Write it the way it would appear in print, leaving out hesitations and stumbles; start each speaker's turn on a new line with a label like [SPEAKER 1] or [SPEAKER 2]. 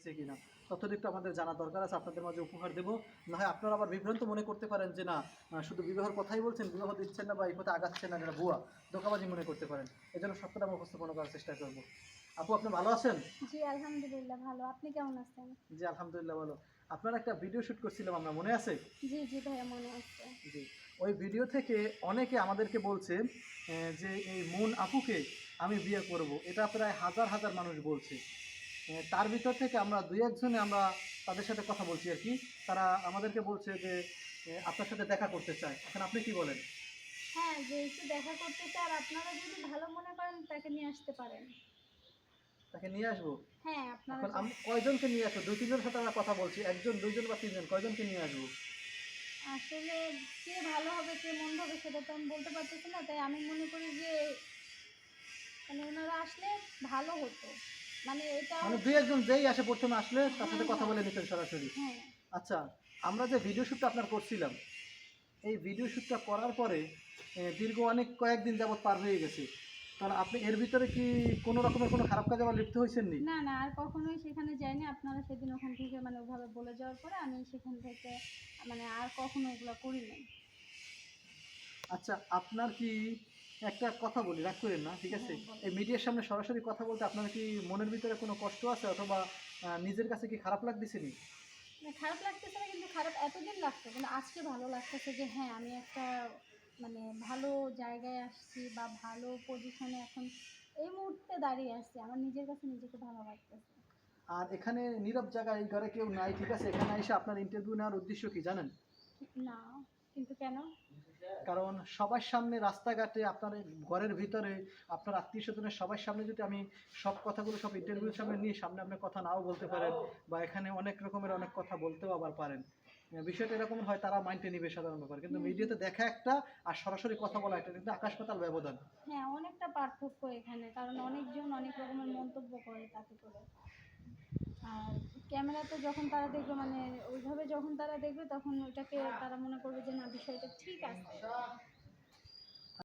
[SPEAKER 1] দেখছে কিনা, ততটুকু একটু আমাদের জানা দরকার আছে, আপনাদের মাঝে উপহার দেবো। না হয় আপনারা আবার বিভ্রান্ত মনে করতে পারেন যে না, শুধু বিবাহের কথাই বলছেন, বিবাহ দিচ্ছেন না বা এই পথে আগাচ্ছেন না, এটা ভুয়া, ধোঁকাবাজি মনে করতে পারেন। এই জন্য সত্যটা আমরা উপস্থাপন করার চেষ্টা করবো। আপু, আপনি ভালো আছেন?
[SPEAKER 2] জি, আলহামদুলিল্লাহ ভালো। আপনি কেমন আছেন?
[SPEAKER 1] জি, আলহামদুলিল্লাহ ভালো। আপনার একটা ভিডিও শ্যুট করছিলাম আমরা, মনে আছে?
[SPEAKER 2] জি, জি ভাইয়া মনে আছে।
[SPEAKER 1] জি। ওই ভিডিও থেকে অনেকে আমাদেরকে বলছে যে এই মুন আপুকে আমি বিয়ে করব। এটা প্রায় হাজার হাজার মানুষ বলছে। তার ভিতর থেকে আমরা ২-১ জনে আমরা তাদের সাথে কথা বলছি আরকি। তারা আমাদেরকে বলছে যে আপনার সাথে দেখা করতে চায়। এখন আপনি কি বলেন?
[SPEAKER 2] হ্যাঁ, যেহেতু দেখা করতে চান, আপনারা যদি ভালো মনে করেন তাকে নিয়ে আসতে পারেন।
[SPEAKER 1] তাকে নিয়ে আসবো?
[SPEAKER 2] হ্যাঁ, আপনারা
[SPEAKER 1] এখন কয়জনকে নিয়ে আসবো? ২-৩ জনের সাথে আমরা কথা বলছি। ১ জন, ২ জন বা ৩ জন কয়জনকে নিয়ে আসবো?
[SPEAKER 2] আসলে কে ভালো হবে কে মন্দ হবে সেটা তো আমি বলতে পারতেছি না। তাই আমি মনে করি যে মানে ওনারা আসলে ভালো হতো। মানে এটাও
[SPEAKER 1] মানে ২-১ জন যেই আসে ১ম এ আসলে তার
[SPEAKER 2] হ্যাঁ,
[SPEAKER 1] সাথে কথা
[SPEAKER 2] হ্যাঁ,
[SPEAKER 1] বলে নিতেন সরাসরি।
[SPEAKER 2] হ্যাঁ।
[SPEAKER 1] আচ্ছা, আমরা যে ভিডিও শ্যুটটা আপনার করছিলাম, এই ভিডিও শ্যুটটা করার পরে দীর্ঘ কয়েকদিন যাবৎ পার হয়ে গেছে। কারণ আপনি এর ভিতরে কি কোনো রকমের কোনো খারাপ কাজে আবার লিপ্ত হইছেননি?
[SPEAKER 2] না, না আর কখনোই সেখানে যাইনি। আপনারা সেদিন ওখান থেকে মানে ওভাবে বলে যাওয়ার পরে আমি সেখান থেকে মানে আর কখনো ওগুলা করি নাই।
[SPEAKER 1] আচ্ছা, আপনার কি একটা কথা বলি, রাগ কইরেন না, ঠিক আছে?
[SPEAKER 2] হ্যাঁ, বলেন।
[SPEAKER 1] এই মিডিয়ার সামনে সরাসরি কথা বলতে আপনার কি মনের ভিতরে কোনো কষ্ট আছে, অথবা নিজের কাছে কি খারাপ লাগতেছে নি?
[SPEAKER 2] না খারাপ লাগতেছে না, কিন্তু খারাপ এতদিন লাগতো। কিন্তু আজকে ভালো লাগতেছে যে হ্যাঁ, আমি একটা মানে ভালো জায়গায় আসছি বা ভালো পজিশনে এখন এই মুহূর্তে দাঁড়িয়ে আছি। আমার নিজের কাছে নিজেকে ভালো লাগতেছে।
[SPEAKER 1] আর এখানে নীরব জায়গা, এই ঘরে কেউ নাই, ঠিক আছে? এখানে এসে আপনার ইন্টারভিউ নেওয়ার উদ্দেশ্য কি জানেন?
[SPEAKER 2] না, কিন্তু কেন?
[SPEAKER 1] কারণ সবার সামনে রাস্তাঘাটে, আপনার এই ঘরের ভিতরে, আপনার আত্মীয়স্বজনের সবার সামনে যদি আমি সব কথাগুলো সব ইন্টারভিউর সামনে নিয়ে সামনে আপনি কথা নাও বলতে পারেন, বা এখানে অনেক রকমের অনেক কথা বলতেও আবার পারেন। বিষয়টা এরকম হয়, তারা মাইন্ডে নিবে সাধারণ ব্যাপার। কিন্তু
[SPEAKER 2] হুম, হুম।
[SPEAKER 1] মিডিয়াতে দেখা একটা আর সরাসরি কথা বলা একটা কিন্তু আকাশ পাতাল ব্যবধান।
[SPEAKER 2] হ্যাঁ, অনেকটা পার্থক্য এখানে। কারণ অনেকজন অনেক রকমের মন্তব্য করে তাতে করে। আর ক্যামেরাতে যখন তারা দেখবে মানে ওইভাবে যখন তারা দেখবে তখন ওইটাকে তারা মনে করবে যে না বিষয়টা ঠিক আছে।